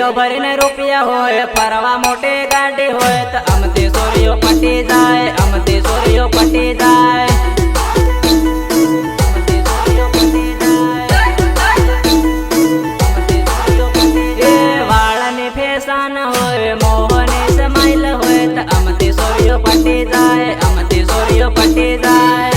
થેલીઓ ભરીને રૂપિયા હોય, ફરવા મોટી ગાડી હોય તો અમથી સોરીઓ પટી જાય, અમથી સોરીઓ પટી જાય. વાળની ફેશન હોય, મોહની સ્માઈલ હોય તો અમથી સોરીઓ પટી જાય, અમથી સોરીઓ પટી જાય.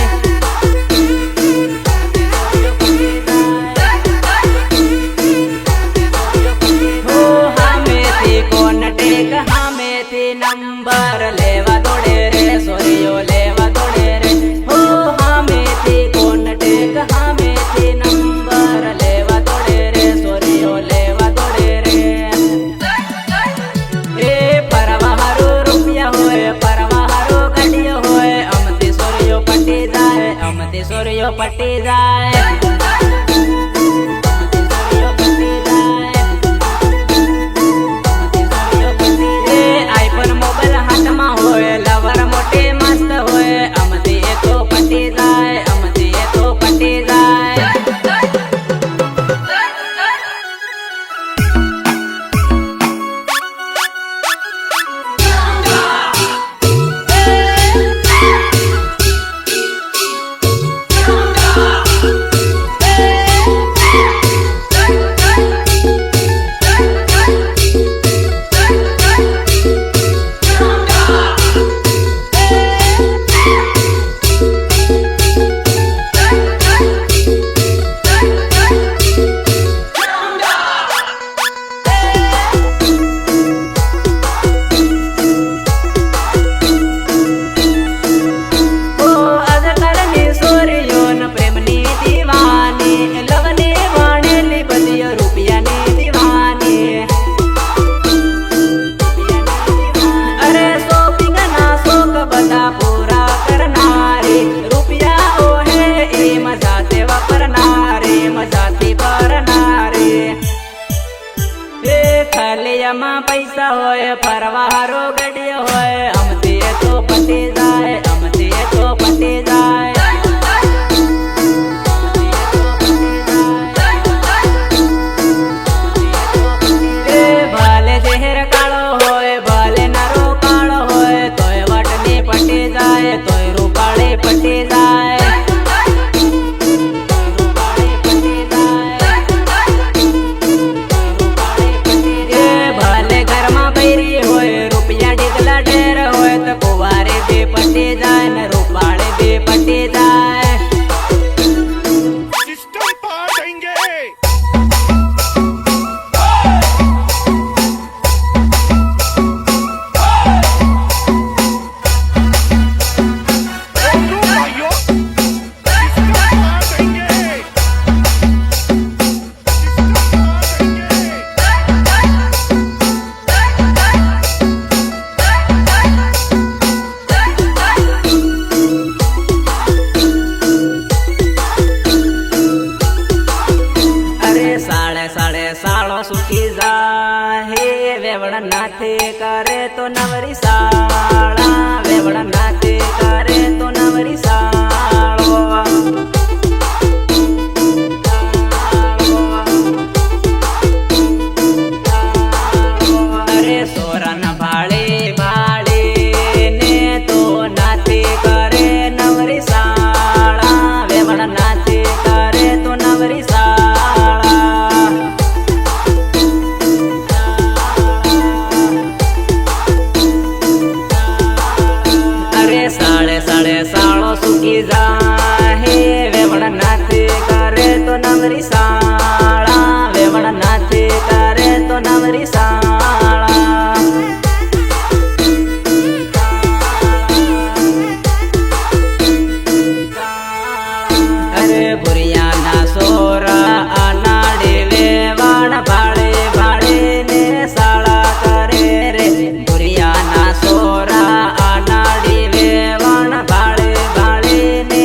નંબર લેવા દોડે રે સોરીઓ લેવા દોડે રે. હો હામેથી કોણ ટેક હામેથી નંબર લેવા દોડે રે સોરીઓ લેવા દોડે રે. એ ફરવા હારું રૂપિયા હોય, ફરવા હારું ગાડીઓ હોય, અમથી સોરીઓ પટી જાય, અમથી સોરીઓ પટી જાય. થેલીયામાં પૈસા હોય, ફરવા હારો ગાડીઓ હોય, અમથી એ તો પટી જાય, અમથી એ તો પટી જાય. એ ભલે શહેર કાળો હોય, ભલે નારો કાળો હોય, તોય વટની પટી જાય, તોય રૂપાળી પટી જાય. સાળો સુકી જાહે વેવડા નાથે કરે તો નવરી સાળા, વેવડા નાથે કરે તો નવરી સાળો. અરે સોરાના ભાળે ભાળે ને તો નાથે કરે નવરી સાળા, વેવડા નાથે કરે તો નવરી સાળા. સાળો સુકી જાહે વેવડા નાથે કરે તો નવરી સાળા, વેવડા નાથે કરે તો નવરી સાળા. અરે ભુરિયાના સોરા આનાડે વેવાણ ભાડે ભાડે ને સાળા કરે રે. ભુરિયાના સોરા આનાડે વેવાણ ભાડે ભાડે ને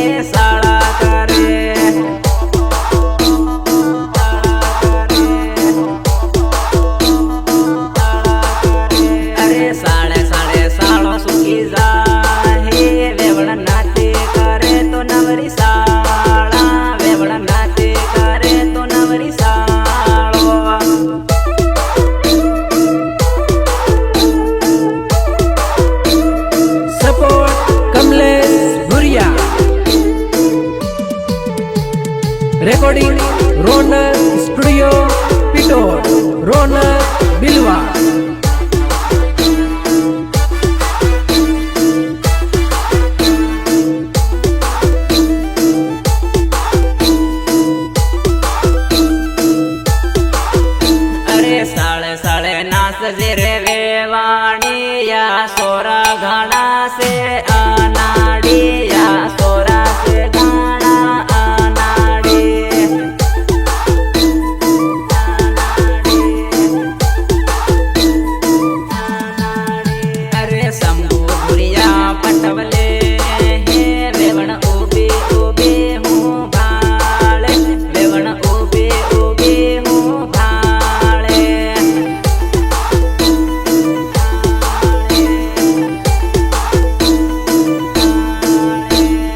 गुड़िया सोरा घाना से अनाड़िया सोरा से घाना अनाड़ी अरे शंभू गुड़िया पटवले हे वेवण उबे उबे हूँ भाले वेवण उबे उबे हूँ भाले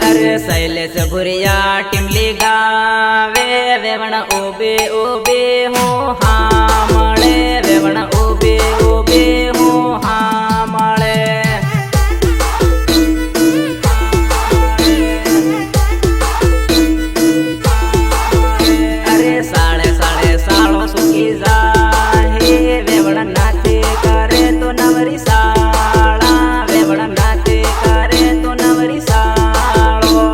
अरे शैलेश भुरिया टिमली गावे वेवण उबे उबे हूँ हामळे वेवण उबे उबे हूँ हामळे अरे साडे साडे साळो सुखी जाहे वेवण नाते करे तो नवरी साळा वेवण नाते करे तो नवरी साळो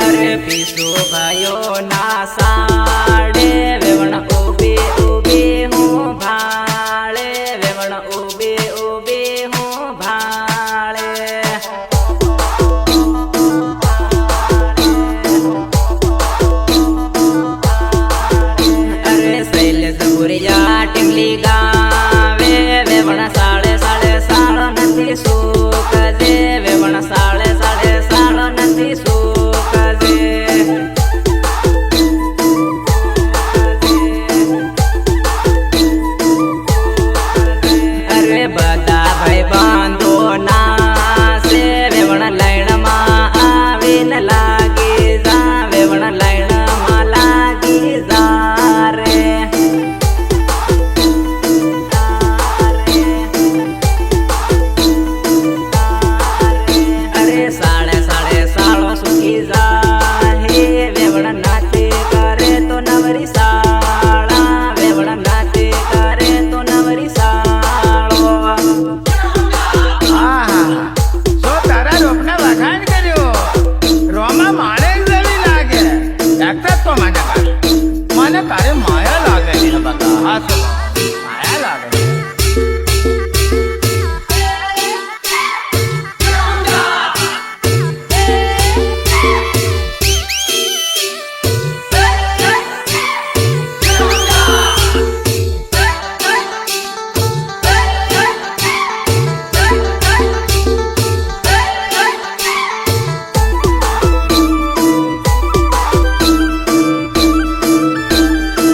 अरे पिसू भयो ना साडे वेवण उबे उबे हूँ भाळे वेवण उबे उबे हूँ भाळे अरे शैलेश गुड़िया टिमली गावे वेवण साडे साडे साळो नथी सुख जे वेवण साडे साडे साळो नथी सुख जे अरे बदा भाई बांधो ना से वेवण लाइन मा आवीन लागी जा वेवण लाइन मा लागी जा रे अरे साडे साडे साळो सुखी जा हे वेवण नाते करे तो नवरी साळा वेवण नाते करे तो नवरी साळो તો તારા રોપના વખાણ કર્યો રોમા મારે જેવી લાગે એકતા તો મને તારે માયા લાગે છે બકા હા તો માયા લાગે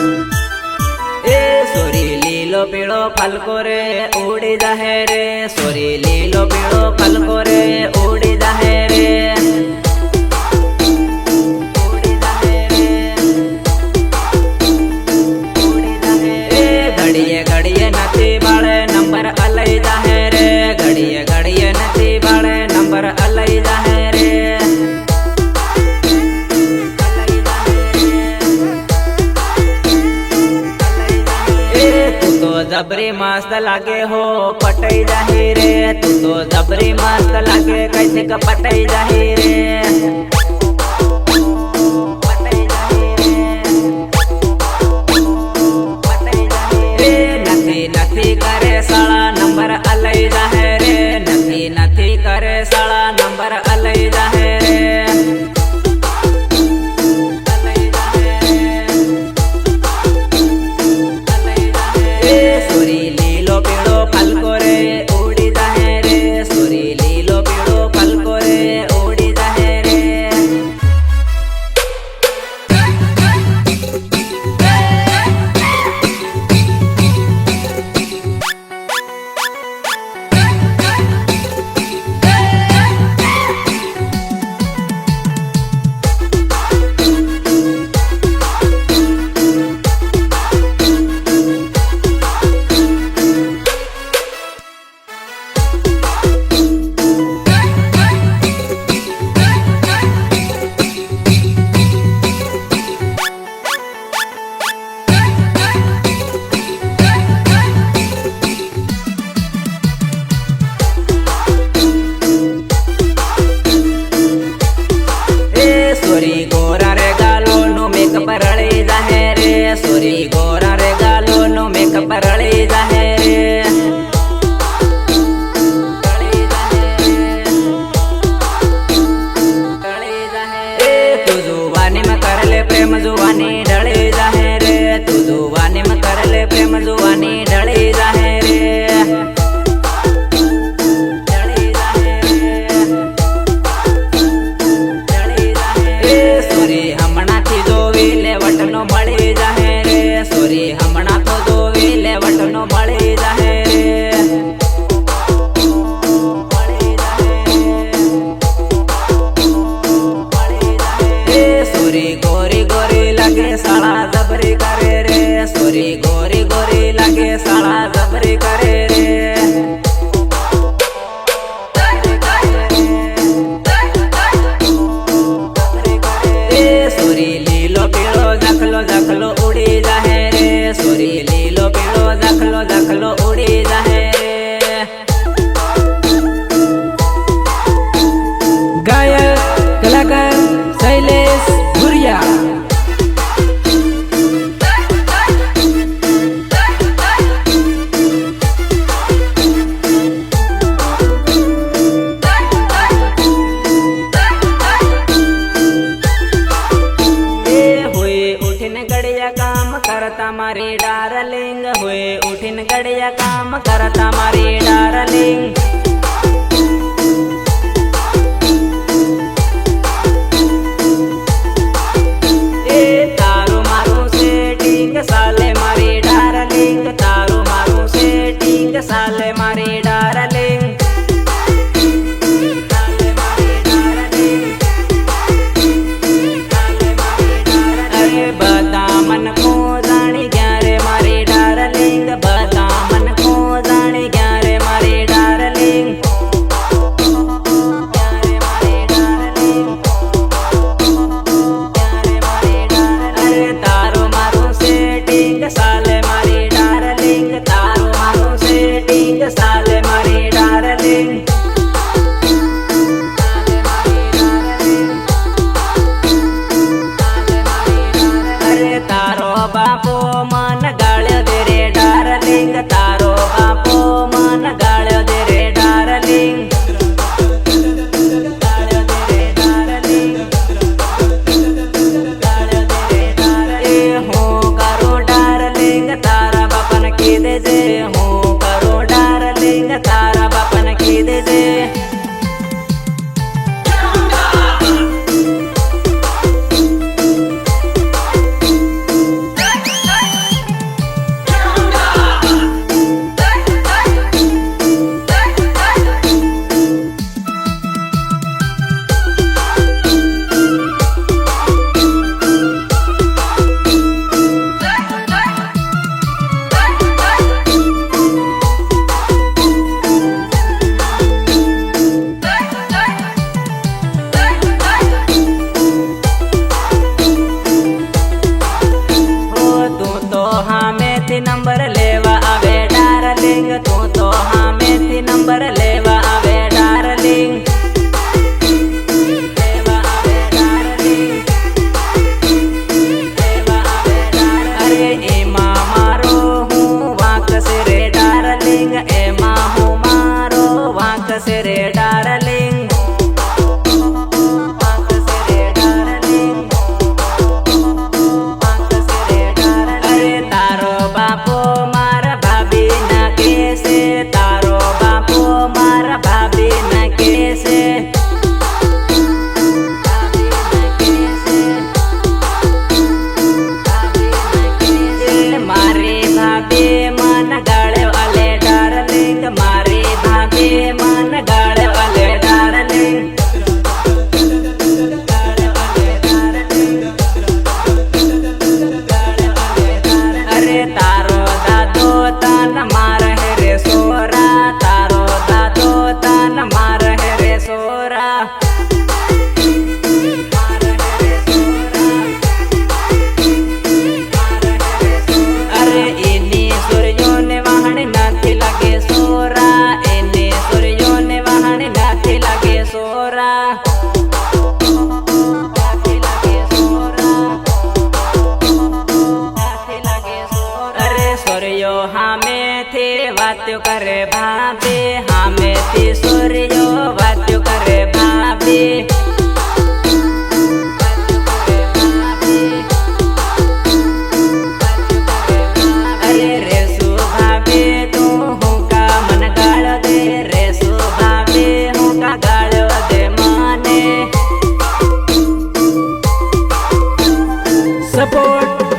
ए सोरी लीलो पीड़ो फलको रे उड़ी जाहे रे सोरी लीलो पीड़ो फलको रे उड़ी जाहे रे उड़ी जाहे रे उड़ी जाहे रे घड़िए घड़िए नथी बाळे नंबर अलई जाहे रे घड़िए घड़िए नथी बाळे नंबर अलई जाहे रे तू तो जबरी मस्त लागे हो पटई जाही रे तू तो जबरी मस्त लागे कैसे का पटई जाही रे पटई जाही रे नथी नथी करे साला नंबर अलई जाहे रे नथी नथी करे साला नंबर अलई जाहे रे सोरी लीलो पीड़ो फलको रे उड़ी जाहे रे सोरी लीलो पीड़ो फलको रे उड़ी जाहे रे जुवानी ढली जाहे रे तू जुवानी में कर ले प्रेम जुवानी ढली जाहे रे ढली जाहे रे सोरी हमणा थी जोवी ले वटनो मળી जाहे रे सोरी हमणा तो जोवी ले वटनो मળી जाहे रे मળી जाहे सोरी गोरी गोरी लगे साला जबरी करे रे सोरी गोरी गोरी लगे साला जबरी करे रे सोरी लीलो पीलो जखलो जखलो उड़ी जाहे रे सोरी लीलो पीलो जखलो जखलो उड़ी जाहे रे गायक कलाकार शैलेश भुरिया। गड़िया काम करता मारी डार्लिंग हुए उठिन गड़िया काम करता मारी डार्लिंग ए तारू मारू से टींग साले मारी डार्लिंग तारू मारू से टींग साले मारी डार्लिंग मन को जाने ग्यारे मारी डार्लिंग बता मन को जाने ग्यारे मारी डार्लिंग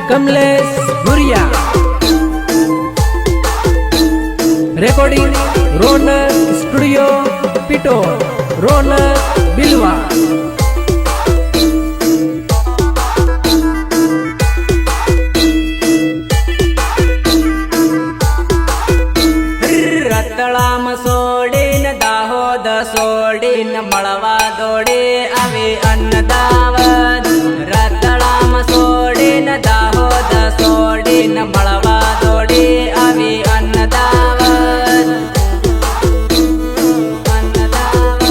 कमलेश भुरिया। रेकॉर्डिंग रौनक स्टूडियो पिटोर, रौनक बिलवा। રતળામ સોડીન દાહોદ સોડીન મળવા દોડે આવે અન્નદાવત. રતળામ સોડીન દાહોદ સોડીન મળવા દોડે આવે અન્નદાવત. અન્નદાવત.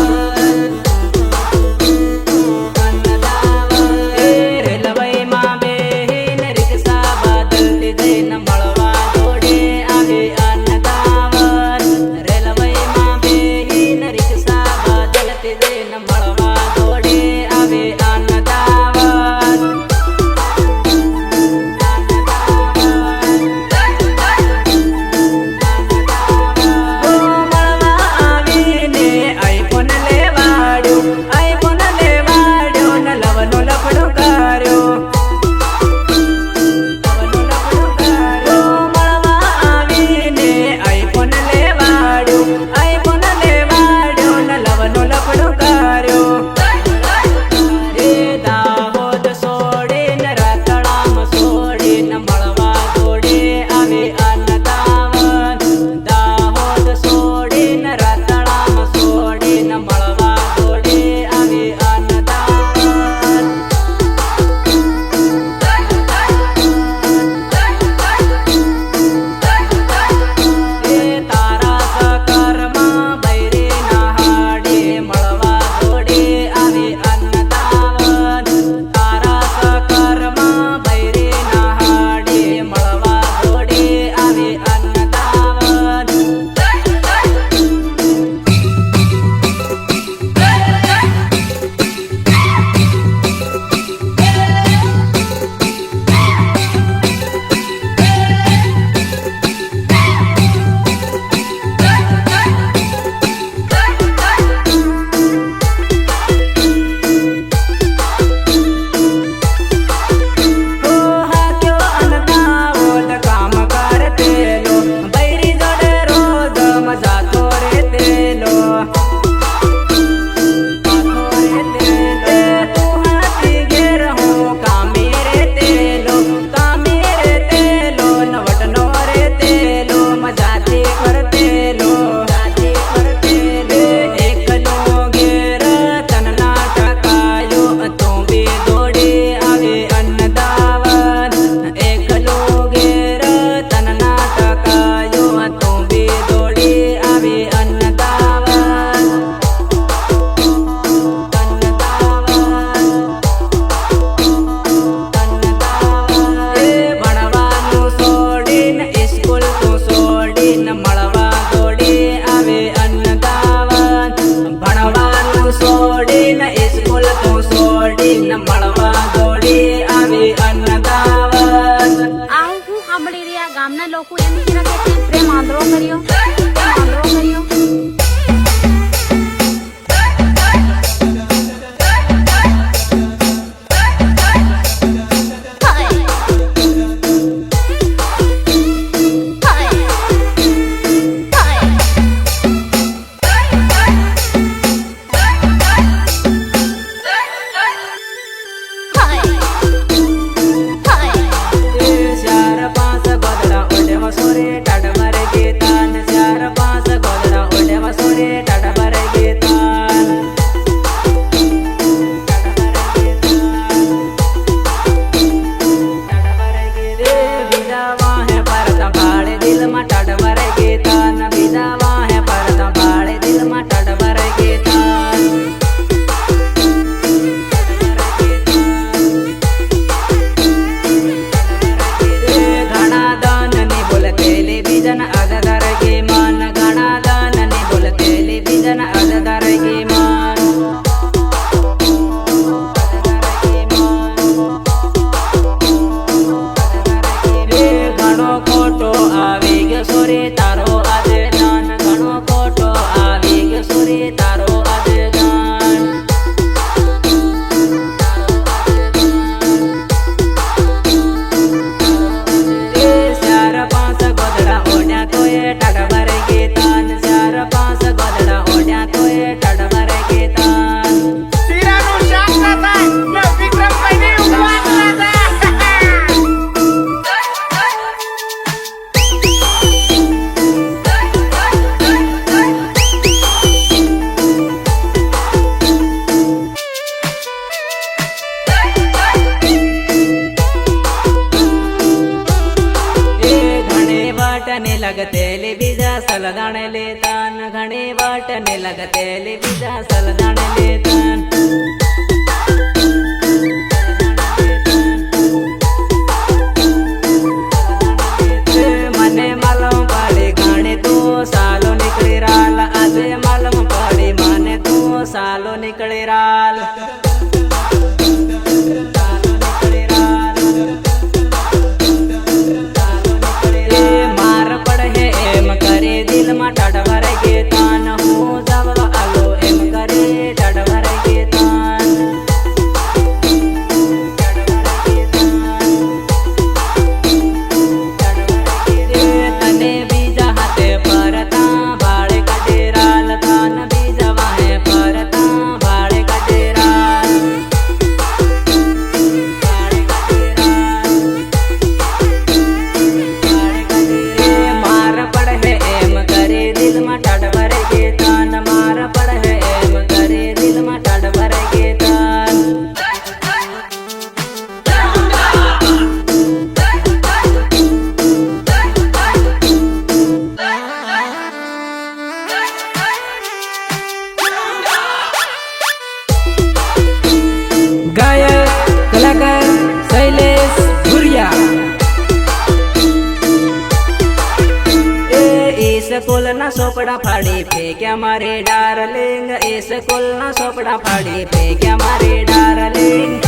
એ રેલવેમાં બેહીન રિક્ષા બદલતી જઈને મળવા દોડે આવે અન્નદાવત. રેલવેમાં બેહીન રિક્ષા બદલતી જઈને મળવા દોડે આવે અન્નદાવત. ગામના લોકો એમ કહેતા કે પ્રેમ આંધળો કર્યો, આંધળો કર્યો. સોરે ટાટ મારે ગીતાન लगतेली बीजा सलदाणे लेतान घणी वाटने लगतेली बीजा सलदाणे लेतान मने मालूम पड़ी घणी तू सालो निकली राल आज मालूम पड़ी माने तू सालो निकली राल स्कूल ना सोपड़ा फाड़ी फेंक्या मारे डार्लिंग स्कूल ना सोपड़ा फाड़ी फेंक्या मारे डार्लिंग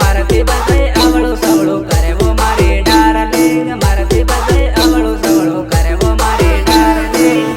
मारती बजे अवळू सवळू करे वो मारे डार्लिंग मारती बजे अवळू सवळू करे वो मारे डार्लिंग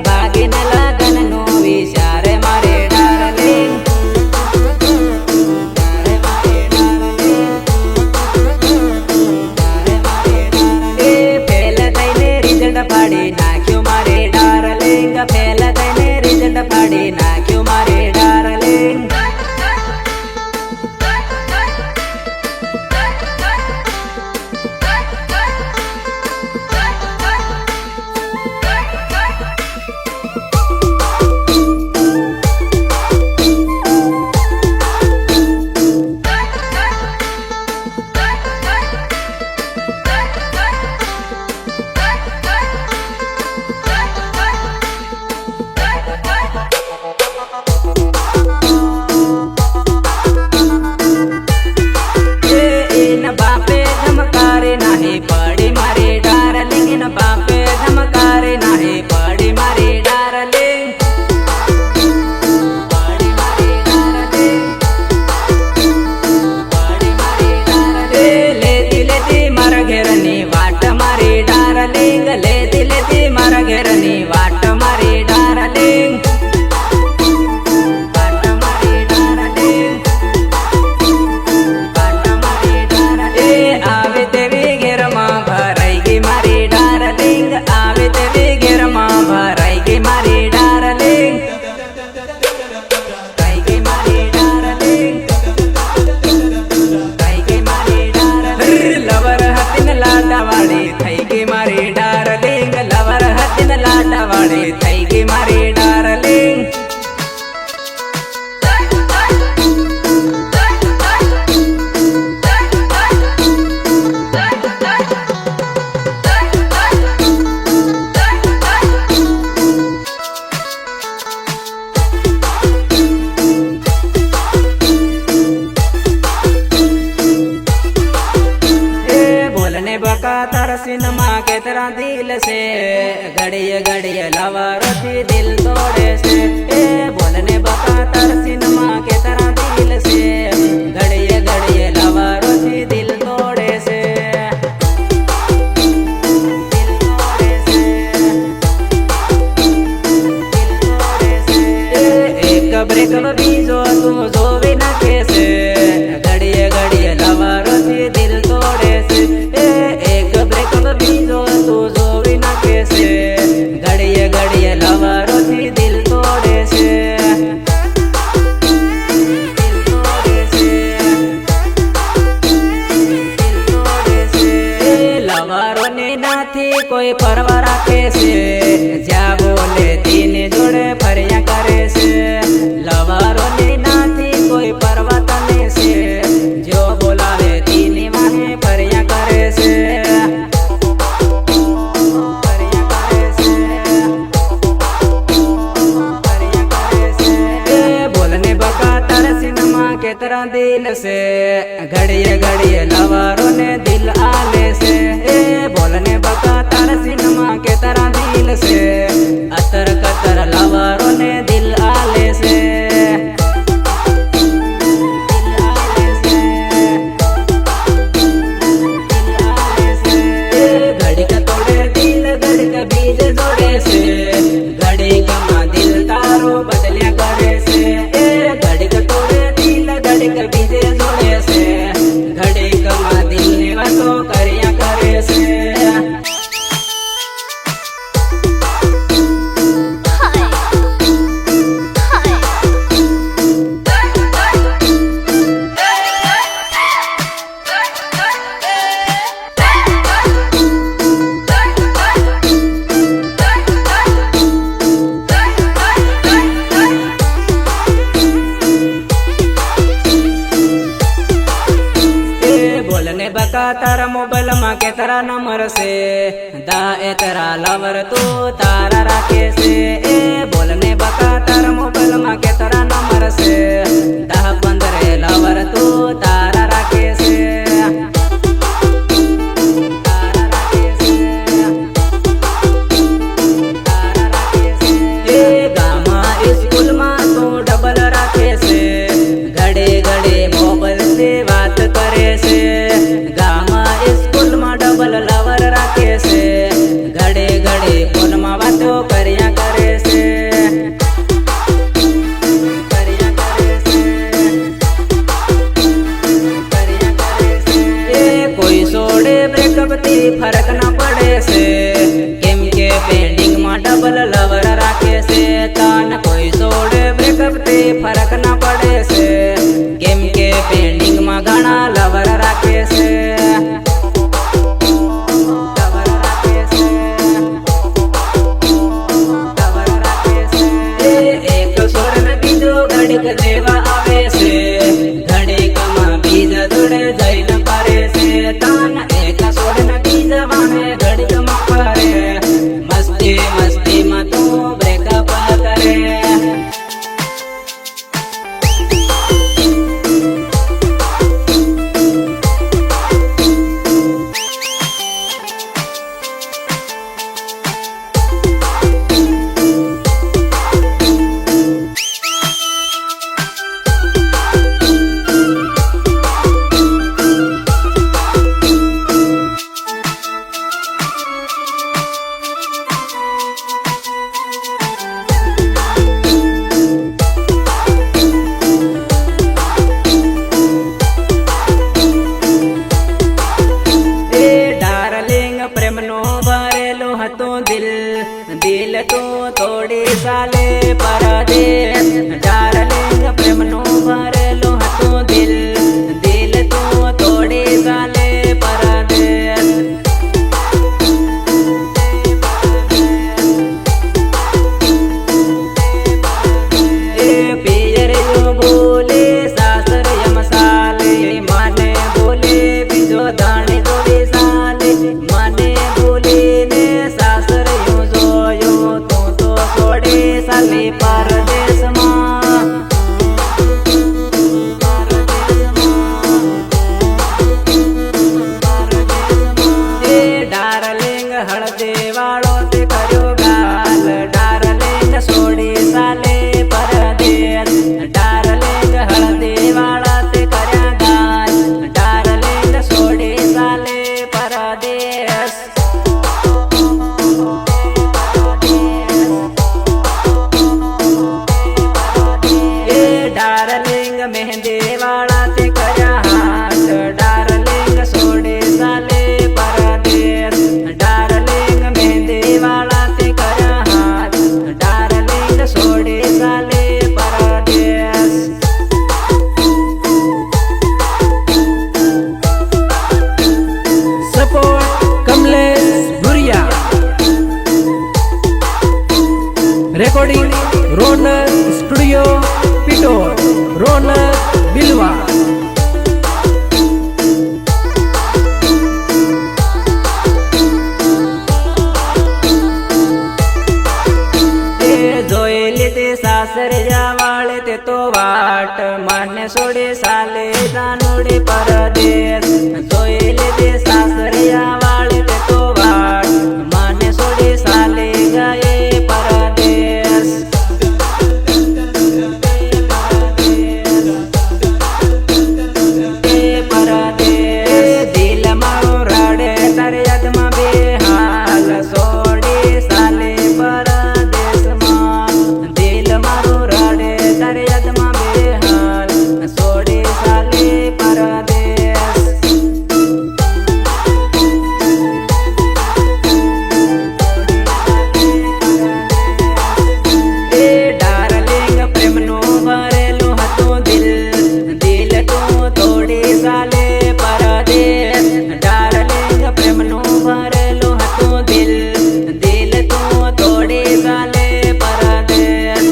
भागिन लगन नो विचार मारे डार्लिंग फेल थईने रिजल्ट फाड़ी नाख्यो मारे डार्लिंग फेल थईने रिजल्ट फाड़ी नाख्यो मारे डार्लिंग बापे धमकारे नाही पड़ी मारे डार्लिंग इन बापे धमकारे नाही पड़ी मारे डार्लिंग पड़ी मारे डार्लिंग पड़ी मारे डार्लिंग लेती मार घेरनी वाट मारे डार्लिंग लेती मार घेरनी वाट मारे डार्लिंग थई गे मारे डार्लिंग बोलने बका तार सिनमा के तरह दिल से घड़िए घड़िए लवरती दिल तोड़े से बोलने बका तार सिनमा के तरह दिल से घड़िए घड़िए लवरती दिल तोड़े से एक ब्रेक बीजो तू जो भी न कैसे घड़िए घड़िए लवरती के तरह दिल से घड़िए घड़िए लवरों ने दिल आले से बोलने बका तार सिनेमा के तरह दिल से अतर कतर लवरों ने दिल आले से घड़ी का तोड़े दिल घड़ी का बीज जोड़े से घड़ी का माँ दिल तारो बदलिया करे से घड़ी का तोड़े दिल घड़ी का बीज जोड़े से घड़ी का माँ दिल निवासो करिया करे से बोलने बका तारा मोबाइल माँ के तारा नंबर से दा ए तेरा लवर तू तारा राखे से बोलने बका तारा मोबाइल माँ के तारा नंबर से 10-15 लवर तू तारा राखे से तारा राखे से तारा राखे से गामा स्कूल माँ तू डबल राखे से घड़े घड़े मोबाइल से बात करे से गामा स्कूल में डबल लवर राखे से घड़े घड़े फोन में बातों करिया करे से करिया करे से करिया करे से कोई सोड़े ब्रेकअप थी फर्क न पड़े से गेम के पेंडिंग में डबल लवर राखे से तान कोई सोड़े ब्रेकअप थी फर्क न पड़े से गेम के पेंडिंग में घना लवर राखे से लवर राखे से लवर राखे से एक सोर बीजो घड़िक देवा आवे से घड़िक माँ बीज जुड़े जाई न पारे से तान एक सोर बीज वाने घड़िक माँ पारे मस्ती मस्ती में तू ब्रेकअप करे दिल तो थोड़ी साले परदेस डार्लिंग प्रेम नो भरेलो हतो दिल दिल तो थोड़ी साले परदेस पियर यो बोले सासर यमसाले माने बोले बिजो दाने जोड़ी साले माने बोले ने सासर साले परदेस माँ डार्लिंग हळदे वाळो ते कर्यो गाल डार्लिंग सोडी साले परदेस डार्लिंग हळदे वाळा ते कर्या गाल डार्लिंग सोडी साले परदेस डार्लिंग मेहंदी वाला ते कर्या हाथ डार्लिंग सोडे साले परदेस डार्लिंग मेहंदी वाला ते कर्या हाथ डार्लिंग सोडे साले परदेस support Kamlesh Bhuriya recording Ronak studio पिटोर रोनक बिलवा जोएले ते सासर સાસરિયા વાળે તે તો વાટ મને છોડી સાલે જાનોડી પરદેશ જોઈ લીધી સાસરિયા વાળે તે તો વાટ મને છોડી સાલે ગયે પરદેશ દિલ મારું રડે તારી યાદમાં બેહાલ છોડી સાલે પરદેશમાં દિલ મારું રડે તારી યાદમાં બેહાલ છોડી સાલે પરદેશ એ ડાર્લિંગ પ્રેમનું ભરેલું હતું દિલ દિલ તું તોડી સાલે પરદેશ ડાર્લિંગ પ્રેમનું ભરેલું હતું દિલ દિલ તું તોડી સાલે પરદેશ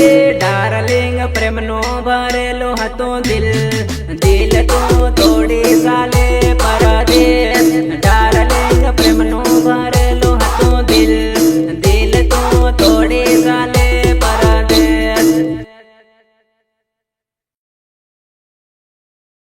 એ ડાર્લિંગ પ્રેમનું ભરેલું હતું દિલ દિલ તું તોડી સાલે પરદેશ